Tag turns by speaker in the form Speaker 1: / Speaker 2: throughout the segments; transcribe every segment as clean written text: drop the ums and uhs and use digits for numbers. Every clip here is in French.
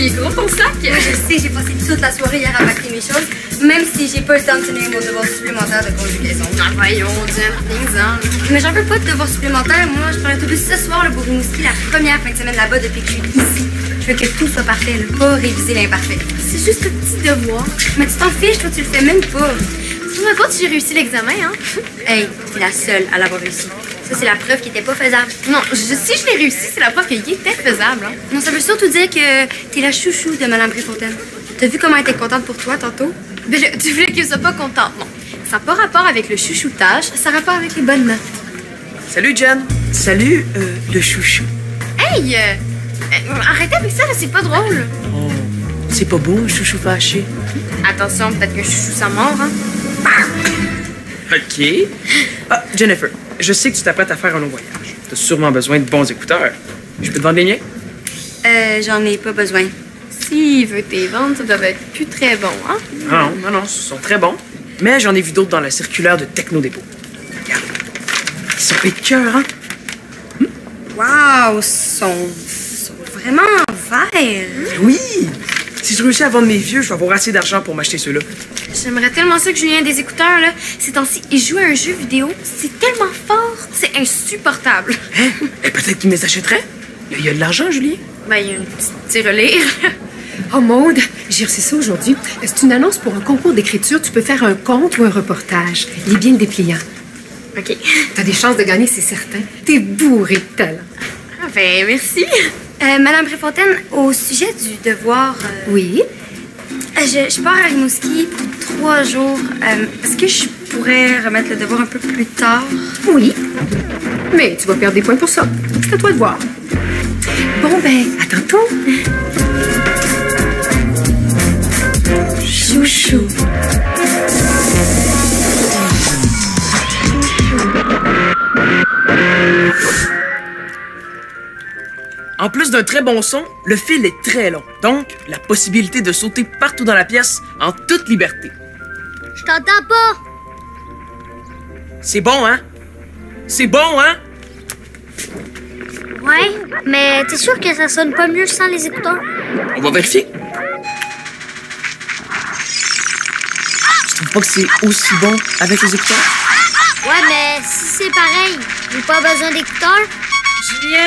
Speaker 1: Il est gros ton sac!
Speaker 2: Je sais, j'ai passé toute la soirée hier à pacter mes choses, même si j'ai pas le temps de finir mon devoir supplémentaire de conjugaison.
Speaker 1: Ah, voyons, Jen, reviens-en.
Speaker 2: Mais j'en veux pas de devoir supplémentaire. Moi, je prends l'autobus ce soir là, pour Rimouski, la première fin de semaine là-bas depuis que je suis ici. Je veux que tout soit parfait, là, pas réviser l'imparfait.
Speaker 1: C'est juste un petit devoir.
Speaker 2: Mais tu t'en fiches, toi, tu le fais même pas.
Speaker 1: Tu me racontes si j'ai réussi l'examen, hein?
Speaker 2: Hey, t'es la seule à l'avoir réussi. Ça, c'est la preuve qu'il était pas faisable.
Speaker 1: Non, si je l'ai réussi, c'est la preuve qu'il était faisable, hein?
Speaker 2: Non, ça veut surtout dire que t'es la chouchou de Mme Préfontaine. T'as vu comment elle était contente pour toi tantôt?
Speaker 1: Mais tu voulais qu'elle soit pas contente. Non, ça n'a pas rapport avec le chouchoutage, ça a rapport avec les bonnes notes.
Speaker 3: Salut, Jen. Salut, le chouchou.
Speaker 1: Hey! Arrêtez avec ça, là, c'est pas drôle.
Speaker 3: Oh, c'est pas beau, un chouchou fâché.
Speaker 1: Attention, peut-être que chouchou ça mord, hein?
Speaker 3: OK. Ah, Jennifer, je sais que tu t'apprêtes à faire un long voyage. T'as sûrement besoin de bons écouteurs. Je peux te vendre les miens?
Speaker 2: J'en ai pas besoin.
Speaker 1: S'il veut tes ventes, ça doit être plus très bon, hein?
Speaker 3: Non, ce sont très bons. Mais j'en ai vu d'autres dans la circulaire de Technodépôt. Regarde. Ils sont écœurants.
Speaker 2: Wow, sont vraiment verts.
Speaker 3: Oui! Si je réussis à vendre mes vieux, je vais avoir assez d'argent pour m'acheter ceux-là.
Speaker 1: J'aimerais tellement ça que Julien ait des écouteurs, là. Ces temps-ci, il joue à un jeu vidéo. C'est tellement fort, c'est insupportable.
Speaker 3: Hein? Et peut-être qu'il me les achèterait? Il y a de l'argent, Julien?
Speaker 1: Ben, il y a une petite tirelire.
Speaker 4: Oh, Maude, j'ai reçu ça aujourd'hui. C'est une annonce pour un concours d'écriture. Tu peux faire un conte ou un reportage. Il est bien dépliant.
Speaker 1: OK.
Speaker 4: T'as des chances de gagner, c'est certain. T'es bourré de talent.
Speaker 1: Ah, ben, merci.
Speaker 2: Madame Préfontaine, au sujet du devoir...
Speaker 4: Oui?
Speaker 2: Je pars à Rimouski pour 3 jours. Est-ce que je pourrais remettre le devoir un peu plus tard?
Speaker 4: Oui. Mais tu vas perdre des points pour ça. C'est à toi de voir. Bon, ben, à tantôt.
Speaker 2: Chouchou.
Speaker 3: En plus d'un très bon son, le fil est très long. Donc, la possibilité de sauter partout dans la pièce en toute liberté.
Speaker 5: Je t'entends pas.
Speaker 3: C'est bon, hein? C'est bon, hein?
Speaker 5: Ouais, mais t'es sûr que ça sonne pas mieux sans les écouteurs?
Speaker 3: On va vérifier. Je trouve pas que c'est aussi bon avec les écouteurs.
Speaker 5: Ouais, mais si c'est pareil, j'ai pas besoin d'écouteurs.
Speaker 1: Julien,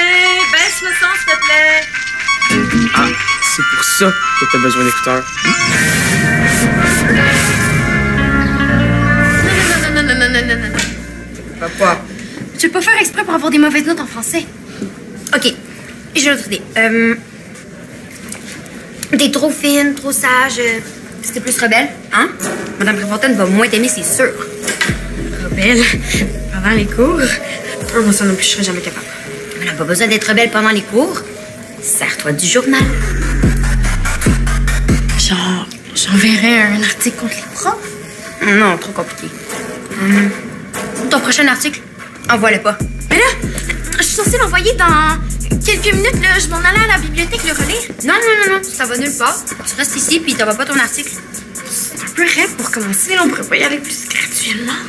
Speaker 1: baisse le son, s'il te plaît.
Speaker 3: Ah, c'est pour ça que t'as besoin d'écouteurs.
Speaker 1: Non.
Speaker 3: Papa.
Speaker 2: Tu veux pas faire exprès pour avoir des mauvaises notes en français? OK. J'ai une autre idée. T'es trop fine, trop sage. C'était plus rebelle, hein? Madame Préfontaine va moins t'aimer, c'est sûr.
Speaker 1: Rebelle. Pendant les cours. Oh, moi, ça non plus, je serais jamais capable.
Speaker 2: On n'a pas besoin d'être rebelle pendant les cours. Sers-toi du journal.
Speaker 1: Genre, j'enverrais un article contre les profs.
Speaker 2: Non, trop compliqué. Ton prochain article, envoie-le pas.
Speaker 1: Mais là, je suis censée l'envoyer dans quelques minutes, là. Je m'en allais à la bibliothèque le relire.
Speaker 2: Non, ça va nulle part. Tu restes ici puis t'envoies pas ton article.
Speaker 1: C'est un peu raide pour commencer, là. On pourrait pas y aller plus graduellement.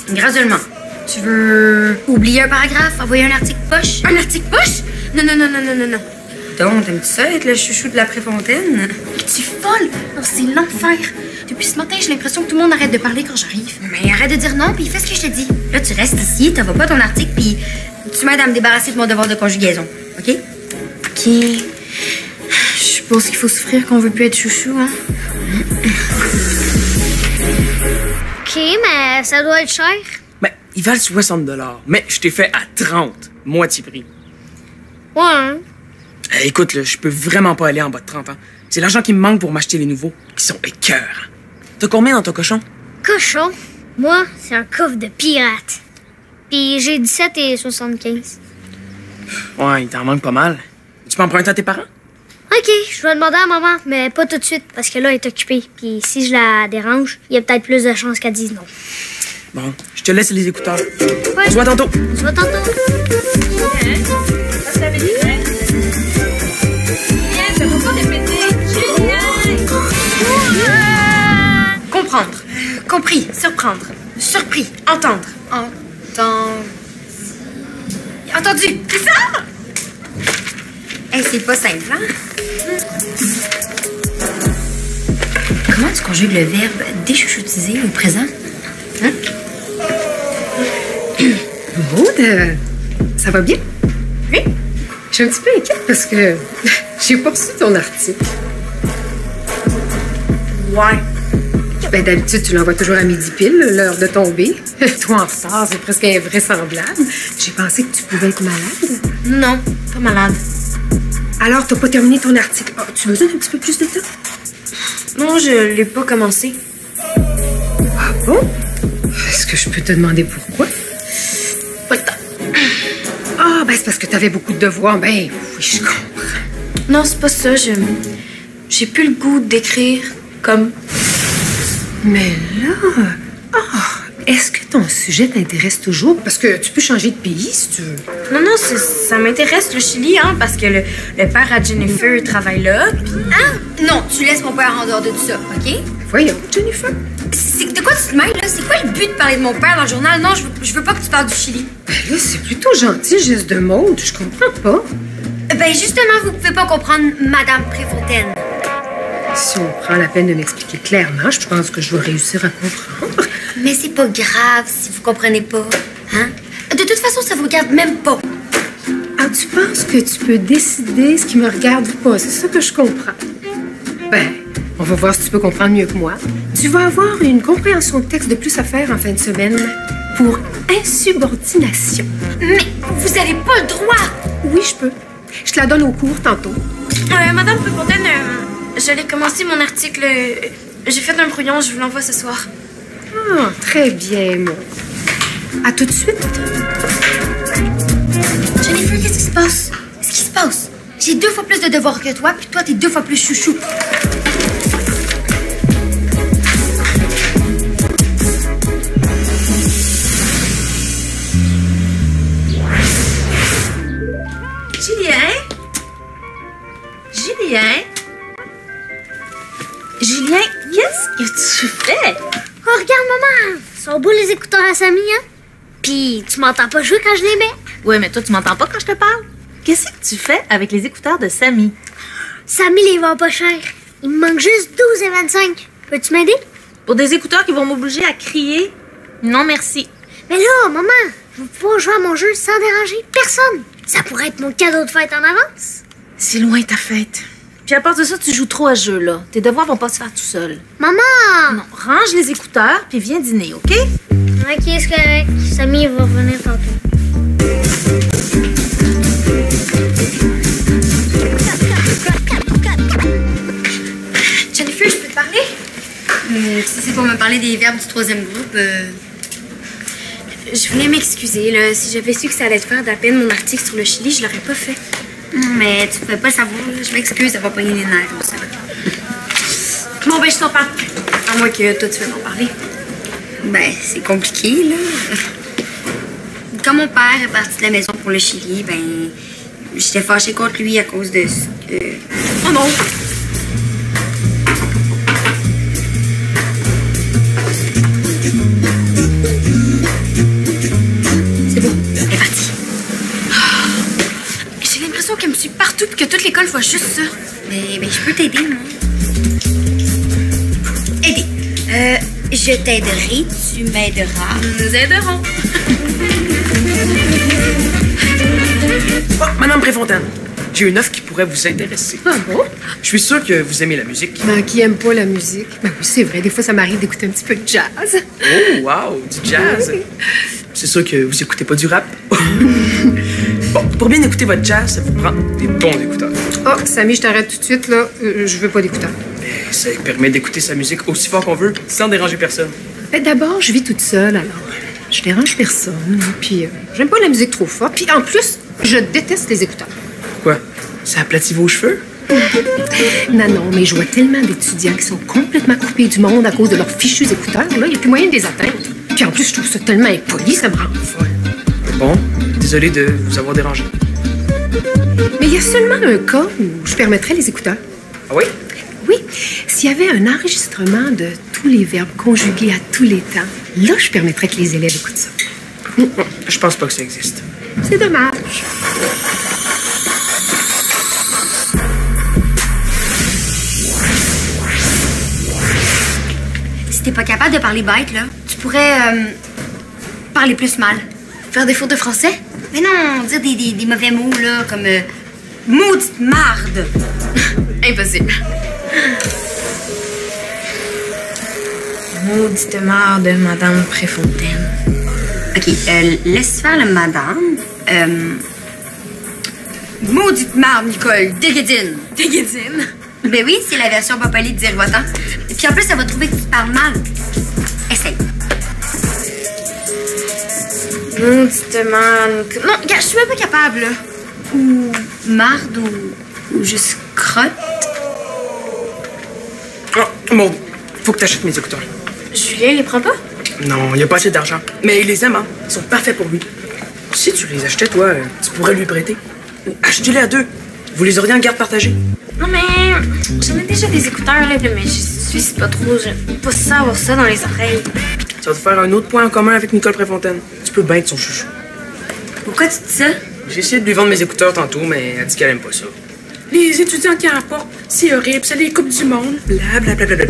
Speaker 2: Graduellement. Tu veux oublier un paragraphe, envoyer un article poche?
Speaker 1: Un article poche? Non.
Speaker 2: Donc, t'aimes-tu ça être le chouchou de la Préfontaine?
Speaker 1: Es-tu folle? Non, c'est l'enfer. Depuis ce matin, j'ai l'impression que tout le monde arrête de parler quand j'arrive.
Speaker 2: Mais arrête de dire non, puis fais ce que je te dis. Là, tu restes ici, t'envoies pas ton article, puis tu m'aides à me débarrasser de mon devoir de conjugaison. OK?
Speaker 1: OK. Je suppose qu'il faut souffrir qu'on veut plus être chouchou, hein?
Speaker 5: OK, mais ça doit être cher.
Speaker 3: Ben, ils valent 60 $, mais je t'ai fait à 30, moitié prix.
Speaker 5: Ouais, hein?
Speaker 3: Écoute, là, je peux vraiment pas aller en bas de 30 ans. C'est l'argent qui me manque pour m'acheter les nouveaux, qui sont écœurs. T'as combien dans ton cochon?
Speaker 5: Cochon? Moi, c'est un coffre de pirate. Puis j'ai 17 et 75.
Speaker 3: Ouais, il t'en manque pas mal. Tu peux emprunter à tes parents?
Speaker 5: OK, je vais demander à maman, mais pas tout de suite, parce que là, elle est occupée. Puis si je la dérange, il y a peut-être plus de chances qu'elle dise non.
Speaker 3: Bon, je te laisse les écouteurs.
Speaker 5: Ouais.
Speaker 3: On se voit tantôt.
Speaker 5: On se voit tantôt.
Speaker 2: Comprendre. Compris. Surprendre. Surpris. Entendre. Entendu. C'est ça? Hey, c'est pas simple, hein? Comment tu conjugues le verbe déchuchotiser au présent? Hein?
Speaker 4: Maud, ça va bien?
Speaker 2: Oui?
Speaker 4: Je suis un petit peu inquiète parce que j'ai pas reçu ton article.
Speaker 2: Ouais.
Speaker 4: Ben, d'habitude, tu l'envoies toujours à midi pile, l'heure de tomber. Toi, en retard, c'est presque invraisemblable. J'ai pensé que tu pouvais être malade.
Speaker 2: Non, pas malade.
Speaker 4: Alors, t'as pas terminé ton article. Oh, tu me donnes un petit peu plus de temps?
Speaker 2: Non, je l'ai pas commencé.
Speaker 4: Ah bon? Est-ce que je peux te demander pourquoi?
Speaker 2: Pas le temps.
Speaker 4: Ah, ben, c'est parce que t'avais beaucoup de devoirs. Ben, oui, je comprends.
Speaker 2: Non, c'est pas ça. J'ai plus le goût d'écrire comme...
Speaker 4: Mais là... est-ce que ton sujet t'intéresse toujours? Parce que tu peux changer de pays si tu veux.
Speaker 2: Non, ça m'intéresse le Chili, hein, parce que le père à Jennifer travaille là. Pis... Ah! Non, tu laisses mon père en dehors de tout ça, OK?
Speaker 4: Voyons, Jennifer.
Speaker 2: De quoi tu te mêles, là? C'est quoi le but de parler de mon père dans le journal? Non, je veux pas que tu parles du Chili.
Speaker 4: Ben là, c'est plutôt gentil, geste de Maud. Je comprends pas.
Speaker 2: Ben justement, vous pouvez pas comprendre Madame Préfontaine.
Speaker 4: Si on prend la peine de m'expliquer clairement, je pense que je vais réussir à comprendre.
Speaker 2: Mais c'est pas grave si vous comprenez pas, hein? De toute façon, ça vous regarde même pas.
Speaker 4: Ah, tu penses que tu peux décider ce qui me regarde ou pas? C'est ça que je comprends. Ben, on va voir si tu peux comprendre mieux que moi. Tu vas avoir une compréhension de texte de plus à faire en fin de semaine pour insubordination.
Speaker 2: Mais vous avez pas le droit!
Speaker 4: Oui, je peux. Je te la donne au cours tantôt.
Speaker 2: Madame Préfontaine, j'allais commencer mon article. J'ai fait un brouillon, je vous l'envoie ce soir.
Speaker 4: Ah, très bien, Maud. À tout de suite.
Speaker 2: Jennifer, qu'est-ce qui se passe? Qu'est-ce qui se passe? J'ai 2 fois plus de devoirs que toi, puis toi, t'es 2 fois plus chouchou.
Speaker 6: Julien, qu'est-ce que tu fais?
Speaker 5: Oh, regarde, maman! Ils sont beaux les écouteurs à Samy, hein? Puis tu m'entends pas jouer quand je les mets?
Speaker 6: Ouais, mais toi, tu m'entends pas quand je te parle? Qu'est-ce que tu fais avec les écouteurs de Samy?
Speaker 5: Samy les vend pas cher. Il me manque juste 12,25. Peux-tu m'aider?
Speaker 6: Pour des écouteurs qui vont m'obliger à crier? Non, merci.
Speaker 5: Mais là, maman, je vais pouvoir jouer à mon jeu sans déranger personne. Ça pourrait être mon cadeau de fête en avance.
Speaker 6: C'est loin ta fête. Puis à part de ça, tu joues trop à ce jeu-là. Tes devoirs vont pas se faire tout seuls.
Speaker 5: Maman!
Speaker 6: Non, range les écouteurs puis viens dîner, OK?
Speaker 5: Ok, c'est correct. Samy va revenir tantôt.
Speaker 2: Jennifer, je peux te parler? Si c'est pour me parler des verbes du 3e groupe, je voulais m'excuser, là. Si j'avais su que ça allait te faire de la peine, mon article sur le Chili, je l'aurais pas fait. Mais tu pouvais pas le savoir, là. Je m'excuse, ça va pogner les nerfs aussi. Bon, ben, je t'en parle. À moins que toi, tu veux m'en parler. Ben, c'est compliqué, là. Quand mon père est parti de la maison pour le Chili, ben, j'étais fâchée contre lui à cause de ce que... Oh non! C'est bon, elle est partie. J'ai l'impression qu'elle me suit partout et que toute l'école voit juste ça. Mais je peux t'aider, moi. Aider. Je t'aiderai, tu m'aideras. Nous aiderons.
Speaker 3: Oh, Madame Préfontaine, j'ai une offre qui pourrait vous intéresser.
Speaker 4: Ah bon?
Speaker 3: Je suis sûr que vous aimez la musique.
Speaker 4: Ben, qui aime pas la musique? Ben oui, c'est vrai. Des fois, ça m'arrive d'écouter un petit peu de jazz.
Speaker 3: Oh, wow, du jazz. C'est sûr que vous écoutez pas du rap. Bon, pour bien écouter votre jazz, ça vous prend des bons écouteurs.
Speaker 4: Oh, Samy, je t'arrête tout de suite, là. Je veux pas d'écouteurs.
Speaker 3: Mais ça permet d'écouter sa musique aussi fort qu'on veut, sans déranger personne.
Speaker 4: Ben, d'abord, je vis toute seule, alors je dérange personne. Puis, j'aime pas la musique trop forte. Puis, en plus, je déteste les écouteurs.
Speaker 3: Pourquoi? Ça aplatit vos cheveux?
Speaker 4: Non, mais je vois tellement d'étudiants qui sont complètement coupés du monde à cause de leurs fichus écouteurs. Là, il n'y a plus moyen de les atteindre. Puis en plus, je trouve ça tellement impoli, ça me rend folle.
Speaker 3: Bon, désolé de vous avoir dérangé.
Speaker 4: Mais il y a seulement un cas où je permettrais les écouteurs.
Speaker 3: Ah oui?
Speaker 4: Oui, s'il y avait un enregistrement de tous les verbes conjugués à tous les temps, là, je permettrais que les élèves écoutent ça.
Speaker 3: Je pense pas que ça existe.
Speaker 4: C'est dommage.
Speaker 2: Si t'es pas capable de parler bête, là, tu pourrais parler plus mal.
Speaker 6: Faire des fautes de français?
Speaker 2: Mais non, dire des mauvais mots, là, comme maudite marde.
Speaker 6: Impossible. Maudite marde, Madame Préfontaine.
Speaker 2: OK, laisse faire le madame. Maudite marde, Nicole. Déguédine.
Speaker 6: Déguédine?
Speaker 2: Ben oui, c'est la version pas polie de dire votant. Puis en plus, elle va trouver que tu parles mal. Essaye.
Speaker 6: Maudite marde. Non, regarde, je suis même pas capable, là.
Speaker 2: Ou marde ou juste crotte.
Speaker 3: Oh, bon, faut que t'achètes mes écouteurs.
Speaker 6: Julien les prend pas?
Speaker 3: Non, il a pas assez d'argent. Mais il les aime, hein. Ils sont parfaits pour lui. Si tu les achetais, toi, tu pourrais lui prêter. Achetez-les à deux. Vous les auriez en garde partagée.
Speaker 6: Non, mais j'en ai déjà des écouteurs, là, mais je suis pas trop. J'aime pas ça avoir ça dans les oreilles.
Speaker 3: Ça va te faire un autre point en commun avec Nicole Préfontaine. Tu peux bien être son chouchou.
Speaker 2: Pourquoi tu dis ça?
Speaker 3: J'ai essayé de lui vendre mes écouteurs tantôt, mais elle dit qu'elle aime pas ça. Les étudiants qui en portent, c'est horrible, ça les coupe du monde. Blablabla.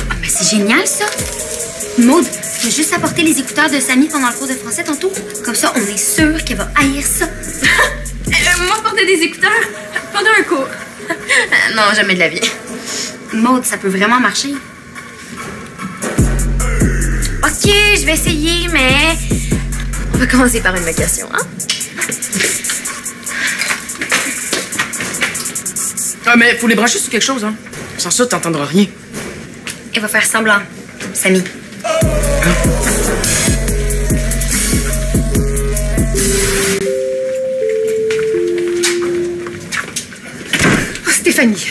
Speaker 2: Ah, mais c'est génial, ça. Maud, tu as juste apporté les écouteurs de Samy pendant le cours de français tantôt. Comme ça, on est sûr qu'elle va haïr ça.
Speaker 6: Moi, porter des écouteurs pendant un cours. Non, jamais de la vie.
Speaker 2: Maud, ça peut vraiment marcher.
Speaker 6: OK, je vais essayer, mais on va commencer par une vacation, hein?
Speaker 3: Ah, mais faut les brancher sur quelque chose, hein. Sans ça, t'entendras rien.
Speaker 2: Elle va faire semblant, Samy.
Speaker 4: Oh, Stéphanie.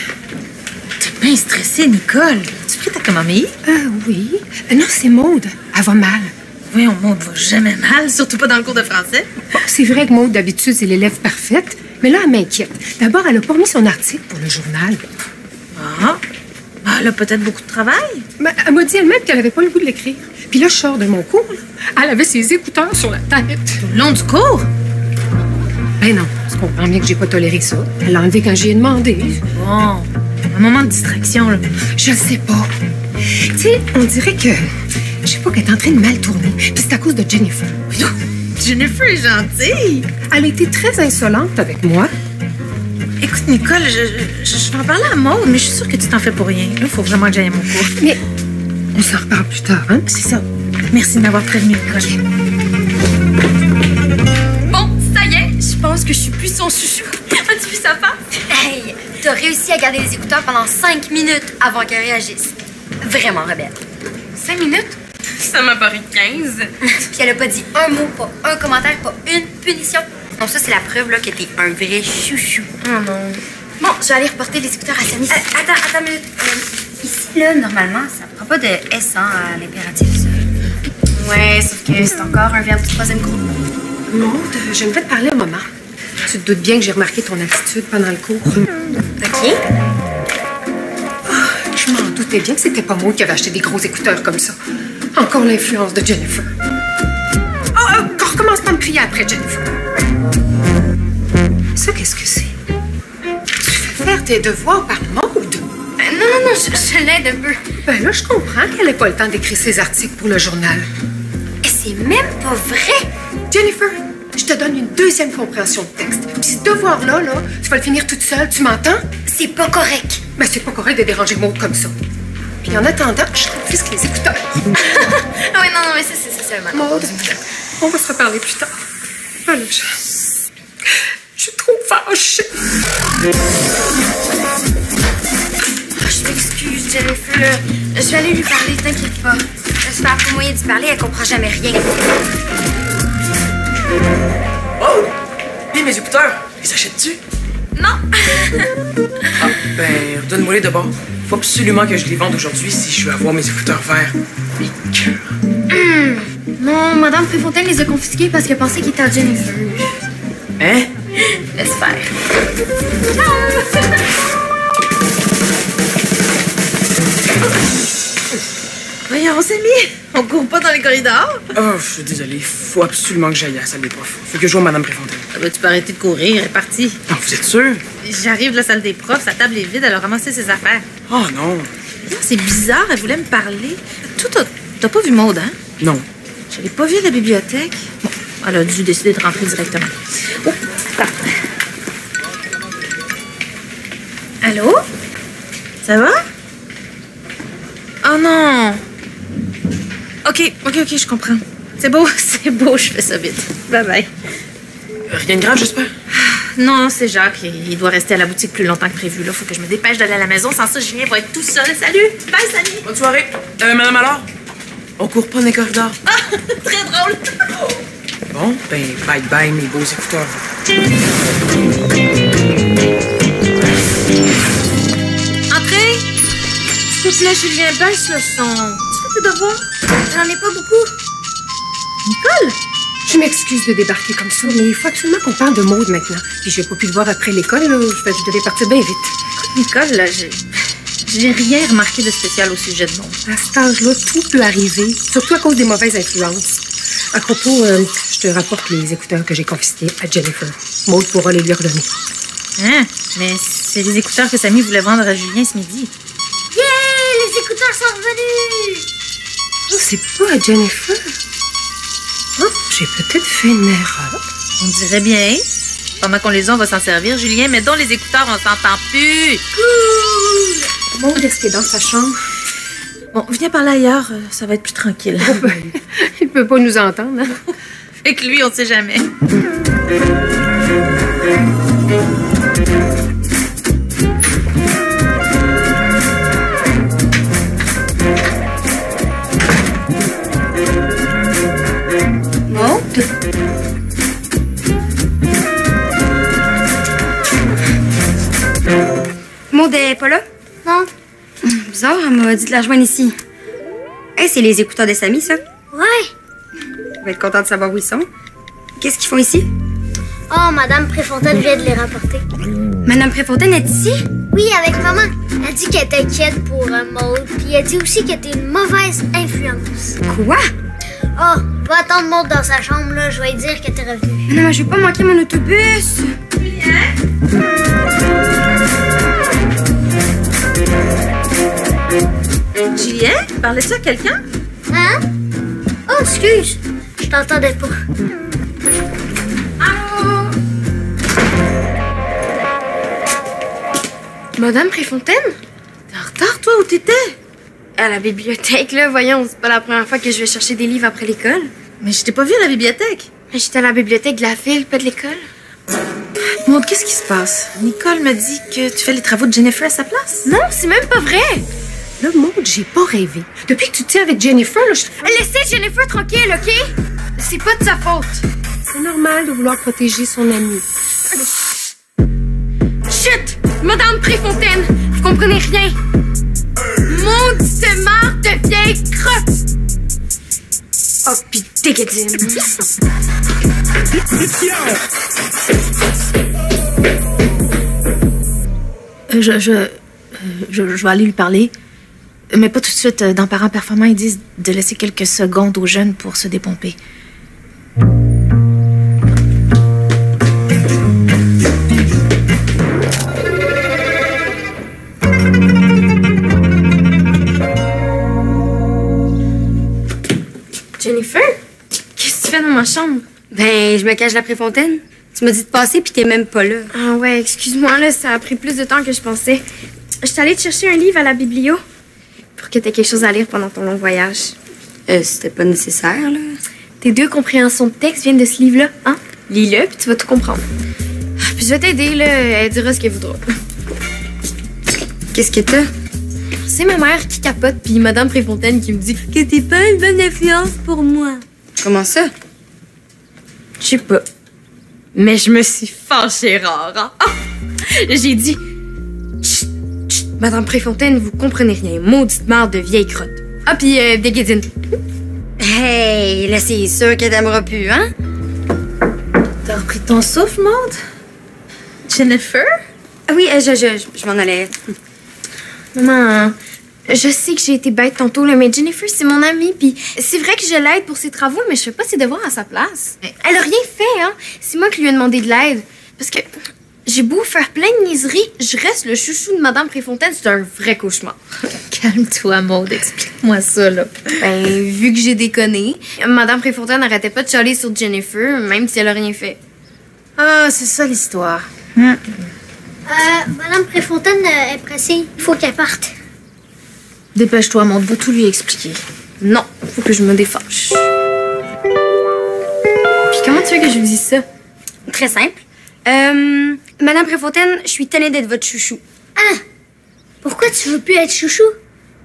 Speaker 6: T'es bien stressée, Nicole. Tu es prête à commander?
Speaker 4: Oui. Non, c'est Maude. Elle va mal.
Speaker 6: Voyons, Maud va jamais mal, surtout pas dans le cours de français.
Speaker 4: Bon, c'est vrai que Maude, d'habitude, c'est l'élève parfaite. Mais là, elle m'inquiète. D'abord, elle a pas mis son article pour le journal.
Speaker 6: Ah, elle a peut-être beaucoup de travail.
Speaker 4: Ben, elle m'a dit elle-même qu'elle avait pas le goût de l'écrire. Puis là, je sors de mon cours. Là. Elle avait ses écouteurs sur la tête.
Speaker 6: Le long du cours?
Speaker 4: Ben non, je comprends bien que j'ai pas toléré ça. Elle l'a enlevé quand j'y ai demandé.
Speaker 6: Bon, un moment de distraction, là.
Speaker 4: Je sais pas. Tu sais, on dirait que... Je sais pas qu'elle est en train de mal tourner. Puis c'est à cause de Jennifer.
Speaker 6: Jennifer est gentille.
Speaker 4: Elle a été très insolente avec moi.
Speaker 6: Écoute, Nicole, je vais en parler à Maud, mais je suis sûre que tu t'en fais pour rien. Là, il faut vraiment que j'aille à mon cours.
Speaker 4: Mais on s'en reparle plus tard, hein?
Speaker 6: C'est ça. Merci de m'avoir prévenu, Nicole.
Speaker 2: Bon, ça y est, je pense que je suis plus son chouchou. As-tu vu sa face? Hey, t'as réussi à garder les écouteurs pendant 5 minutes avant qu'elle réagisse. Vraiment rebelle.
Speaker 6: 5 minutes? Ça m'a paru 15.
Speaker 2: Puis elle a pas dit un mot, pas un commentaire, pas une punition. Non, ça, c'est la preuve là, que t'es un vrai chouchou.
Speaker 6: Oh non.
Speaker 2: Bon, je vais aller reporter les écouteurs à Samy. Attends une minute. Ici, là, normalement, ça prend pas de S à l'impératif, ça. Ouais, sauf que c'est encore un verbe du 3e groupe.
Speaker 4: Maude, j'aimerais te parler un moment. Tu te doutes bien que j'ai remarqué ton attitude pendant le cours.
Speaker 2: OK.
Speaker 4: Je m'en doutais bien que c'était pas moi qui avait acheté des gros écouteurs comme ça. Encore l'influence de Jennifer. Qu'on recommence pas à me crier après, Jennifer. Ça, qu'est-ce que c'est? Tu fais faire tes devoirs par Maude?
Speaker 2: Non, je l'aide un peu.
Speaker 4: Ben là, je comprends qu'elle n'ait pas le temps d'écrire ses articles pour le journal.
Speaker 2: Et c'est même pas vrai.
Speaker 4: Jennifer, je te donne une deuxième compréhension de texte. Puis ce devoir-là, tu vas le finir toute seule, tu m'entends?
Speaker 2: C'est pas correct.
Speaker 4: Ben, c'est pas correct de déranger Maude comme ça. Puis en attendant, je confisque les écouteurs.
Speaker 6: Ah oui, non, mais c'est seulement.
Speaker 4: Maude, on va se reparler plus tard. Voilà, je suis trop fâchée.
Speaker 2: Je m'excuse, Jennifer. Je vais aller lui parler, t'inquiète pas. J'espère pas moyen d'y parler, elle comprend jamais rien.
Speaker 3: Oh! Hé, mes écouteurs, les achètes-tu?
Speaker 2: Non!
Speaker 3: Ah, ben, redonne-moi-les d'abord. Faut absolument que je les vende aujourd'hui si je veux avoir mes écouteurs verts.
Speaker 1: Non, Madame Préfontaine les a confisqués parce qu'elle pensait qu'ils étaient à Jennifer.
Speaker 3: Hein?
Speaker 2: Laisse faire. Voyons, Samy, on court pas dans les corridors.
Speaker 3: Oh, je suis désolé. Faut absolument que j'aille à la salle des profs. Faut que je voie Madame Préfontaine.
Speaker 2: Ah ben, tu peux arrêter de courir, elle est partie.
Speaker 3: Ah, vous êtes sûr?
Speaker 2: J'arrive de la salle des profs, sa table est vide, elle a ramassé ses affaires.
Speaker 3: Oh non.
Speaker 2: Non, c'est bizarre, elle voulait me parler. Toi, t'as pas vu Maude, hein?
Speaker 3: Non.
Speaker 2: Je l'ai pas vue à la bibliothèque. Bon, elle a dû décider de rentrer directement. Oh, attends. Allô? Ça va? Oh non! OK, je comprends. C'est beau, je fais ça vite. Bye-bye.
Speaker 3: Rien de grave, j'espère?
Speaker 2: Non, c'est Jacques. Il doit rester à la boutique plus longtemps que prévu. Là, faut que je me dépêche d'aller à la maison. Sans ça, Julien va être tout seul. Salut! Bye, Samy!
Speaker 3: Bonne soirée. Madame alors? On court pas dans les corridors.
Speaker 2: Ah, très drôle!
Speaker 3: Bon, ben, bye-bye, mes beaux écouteurs.
Speaker 2: Entrez! S'il te plaît, Julien, baisse le son. Tu fais tes devoirs?
Speaker 5: J'en ai pas beaucoup.
Speaker 2: Nicole?
Speaker 4: Je m'excuse de débarquer comme ça, mais il faut absolument qu'on parle de Maude maintenant. Puis je n'ai pas pu le voir après l'école, là. Je devais partir bien vite.
Speaker 2: Nicole, là, j'ai rien remarqué de spécial au sujet de Maude.
Speaker 4: À cet âge-là, tout peut arriver, surtout à cause des mauvaises influences. À propos, je te rapporte les écouteurs que j'ai confisqués à Jennifer. Maude pourra les lui redonner.
Speaker 2: Hein? Mais c'est les écouteurs que Samy voulait vendre à Julien ce midi.
Speaker 5: Yeah! Les écouteurs sont revenus!
Speaker 4: Oh, c'est pas à Jennifer. Oh, j'ai peut-être fait une erreur.
Speaker 2: On dirait bien. Pendant qu'on les a, on va s'en servir, Julien. Mais dont les écouteurs, on s'entend plus.
Speaker 5: Cool!
Speaker 4: Maude, est-ce qu'elle est dans sa chambre?
Speaker 2: Bon, viens par là ailleurs, ça va être plus tranquille.
Speaker 4: Oh, ben, il peut pas nous entendre, hein?
Speaker 2: Fait que lui, on sait jamais.
Speaker 1: Maude? Maude est pas là?
Speaker 5: Non?
Speaker 1: Bizarre, elle m'a dit de la joindre ici. Hey, c'est les écouteurs de Samy, ça.
Speaker 5: Ouais.
Speaker 1: On va être content de savoir où ils sont. Qu'est-ce qu'ils font ici?
Speaker 5: Oh, Madame Préfontaine vient de les rapporter.
Speaker 1: Madame Préfontaine est ici?
Speaker 5: Oui, avec maman. Elle dit qu'elle est inquiète pour Maude. Puis elle dit aussi qu'elle était une mauvaise influence.
Speaker 1: Quoi?
Speaker 5: Oh, va attendre Maude dans sa chambre, là. Je vais lui dire que t'es revenue.
Speaker 1: Non, mais je vais pas manquer mon autobus.
Speaker 2: Julien, parlais-tu à quelqu'un?
Speaker 5: Hein? Oh, excuse. Je t'entendais pas.
Speaker 1: Madame Préfontaine?
Speaker 2: T'es en retard, toi, où t'étais?
Speaker 1: À la bibliothèque, là, voyons. C'est pas la première fois que je vais chercher des livres après l'école.
Speaker 2: Mais je t'ai pas vue à la bibliothèque.
Speaker 1: Mais j'étais à la bibliothèque de la ville, pas de l'école.
Speaker 2: Maud, qu'est-ce qui se passe? Nicole me dit que tu fais les travaux de Jennifer à sa place.
Speaker 1: Non, c'est même pas vrai.
Speaker 4: Là, Maude, j'ai pas rêvé. Depuis que tu te tiens avec Jennifer, là,
Speaker 1: Laissez Jennifer tranquille, OK? C'est pas de sa faute.
Speaker 4: c'est normal de vouloir protéger son amie.
Speaker 1: Chut! Madame Préfontaine, vous comprenez rien. Maudite marre de vieille crotte. Oh, pis dégueudine.
Speaker 2: Je vais aller lui parler. Mais pas tout de suite. Dans Parents Performants, ils disent de laisser quelques secondes aux jeunes pour se dépomper.
Speaker 1: Jennifer? Qu'est-ce que tu fais dans ma chambre? Ben, je me cache la Préfontaine. Tu m'as dit de passer puis t'es même pas là. Ah ouais, excuse-moi, là, ça a pris plus de temps que je pensais. Je suis allée te chercher un livre à la biblio pour que t'aies quelque chose à lire pendant ton long voyage. C'était pas nécessaire, là. Tes 2 compréhensions de texte viennent de ce livre-là, hein? Lis-le puis tu vas tout comprendre. Puis je vais t'aider, là. Elle dira ce qu'elle voudra. Qu'est-ce que t'as? C'est ma mère qui capote puis Madame Préfontaine qui me dit que t'es pas une bonne influence pour moi. Comment ça? Je sais pas. Mais je me suis fâchée rare, hein? Ah! J'ai dit... Chut, chut, Madame Préfontaine, vous comprenez rien. Maudite marde de vieille crotte. Ah, puis des guédines.
Speaker 2: Hey, là, c'est sûr qu'elle t'aimera plus, hein?
Speaker 7: T'as repris ton souffle, Maude? Jennifer?
Speaker 2: Ah oui, je m'en allais.
Speaker 1: Maman, je sais que j'ai été bête tantôt, là, mais Jennifer, c'est mon amie, puis c'est vrai que je l'aide pour ses travaux, mais je fais pas ses devoirs à sa place. Elle a rien fait, hein? C'est moi qui lui ai demandé de l'aide. Parce que j'ai beau faire plein de niaiseries, je reste le chouchou de Madame Préfontaine, c'est un vrai cauchemar.
Speaker 7: Calme-toi, Maude, explique-moi ça, là.
Speaker 1: Ben, vu que j'ai déconné, Madame Préfontaine n'arrêtait pas de chialer sur Jennifer, même si elle a rien fait.
Speaker 7: Ah, c'est ça l'histoire.
Speaker 5: Madame Préfontaine est pressée. Il faut qu'elle parte.
Speaker 7: Dépêche-toi, Maude, va tout lui expliquer.
Speaker 1: Non, faut que je me défâche. Puis comment tu veux que je vous dise ça?
Speaker 2: Très simple. Madame Préfontaine, je suis tannée d'être votre chouchou.
Speaker 5: Ah! Pourquoi tu veux plus être chouchou?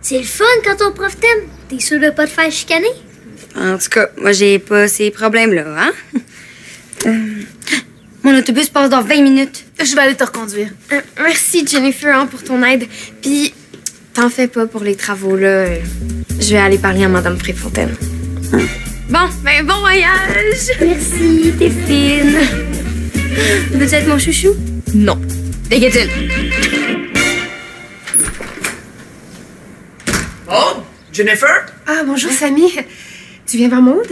Speaker 5: C'est le fun quand ton prof t'aime. T'es sûr de pas te faire chicaner?
Speaker 2: En tout cas, moi, j'ai pas ces problèmes-là, hein? Mon autobus passe dans 20 minutes.
Speaker 7: Je vais aller te reconduire.
Speaker 1: Merci, Jennifer, hein, pour ton aide. Puis, t'en fais pas pour les travaux, là. Je vais aller parler à Madame Préfontaine. Bon, ben bon voyage!
Speaker 2: Merci, t'es fine. Veux-tu être mon chouchou?
Speaker 1: Non. Dégaine.
Speaker 3: Oh, Jennifer?
Speaker 4: Ah, bonjour, Samy. Tu viens voir Maude?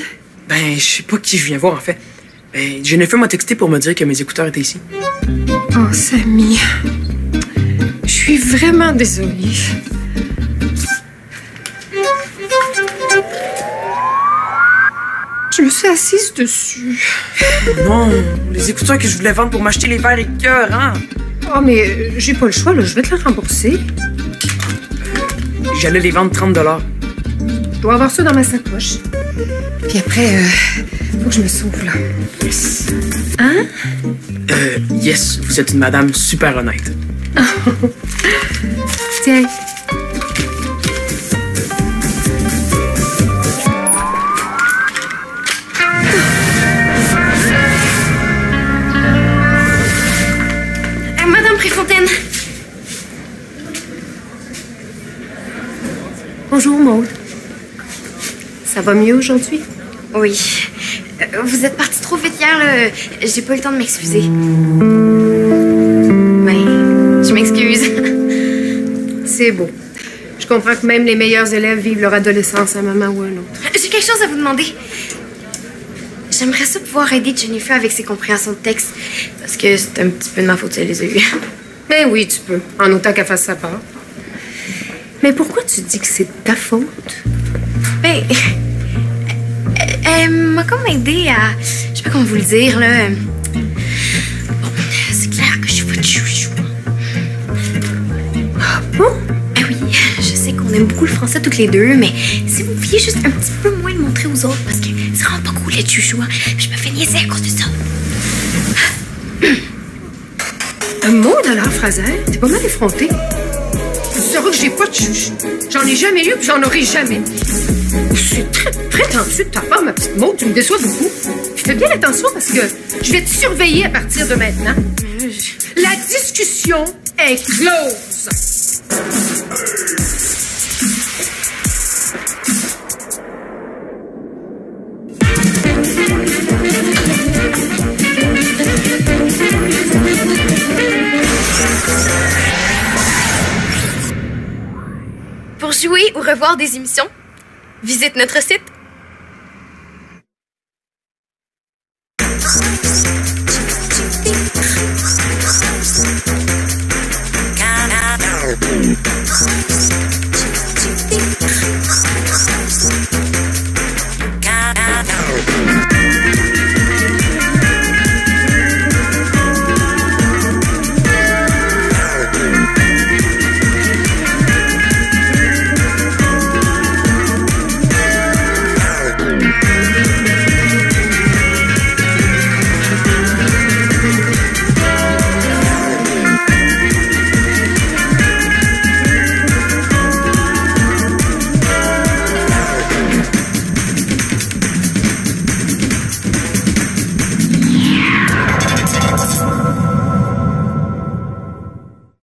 Speaker 3: Ben, je sais pas qui je viens voir, en fait. Ben, Jennifer m'a texté pour me dire que mes écouteurs étaient ici.
Speaker 4: Oh, Samy. Je suis vraiment désolée. Je me suis assise dessus.
Speaker 3: Non, les écouteurs que je voulais vendre pour m'acheter les verres écœurants.
Speaker 4: Oh, mais j'ai pas le choix, là. Je vais te les rembourser.
Speaker 3: J'allais les vendre 30 $.
Speaker 4: Je dois avoir ça dans ma sacoche. Puis après, faut que je me sauve, là.
Speaker 3: Yes.
Speaker 4: Hein?
Speaker 3: Yes, vous êtes une madame super honnête.
Speaker 4: Tiens.
Speaker 1: Madame Préfontaine.
Speaker 4: Bonjour, Maude. Ça va mieux aujourd'hui?
Speaker 1: Oui. Vous êtes partie trop vite hier, là. J'ai pas eu le temps de m'excuser. Ben, je m'excuse.
Speaker 4: C'est beau. Je comprends que même les meilleurs élèves vivent leur adolescence à un moment ou à un autre.
Speaker 1: J'ai quelque chose à vous demander. J'aimerais ça pouvoir aider Jennifer avec ses compréhensions de texte. Parce que c'est un petit peu de ma faute si elle les a eues.
Speaker 4: Ben oui, tu peux. En autant qu'elle fasse sa part. Mais pourquoi tu dis que c'est de ta faute?
Speaker 1: Ben, elle m'a comme aidé à... Je sais pas comment vous le dire, là. Bon, c'est clair que je suis votre chouchou.
Speaker 4: Ah bon?
Speaker 1: Ah oui, je sais qu'on aime beaucoup le français toutes les deux, mais si vous pouviez juste un petit peu moins le montrer aux autres, parce que c'est vraiment pas cool être chouchou, hein. Je me fais niaiser à cause de ça.
Speaker 4: Un mot de l'art, Fraser? T'es pas mal effronté. Tu sauras que j'ai pas de chouchou. J'en ai jamais eu, puis j'en aurai jamais. C'est très prétentieux de ta part, ma petite Maud. Tu me déçois beaucoup. Puis fais bien attention parce que je vais te surveiller à partir de maintenant. La discussion est close.
Speaker 1: Pour jouer ou revoir des émissions, visite notre site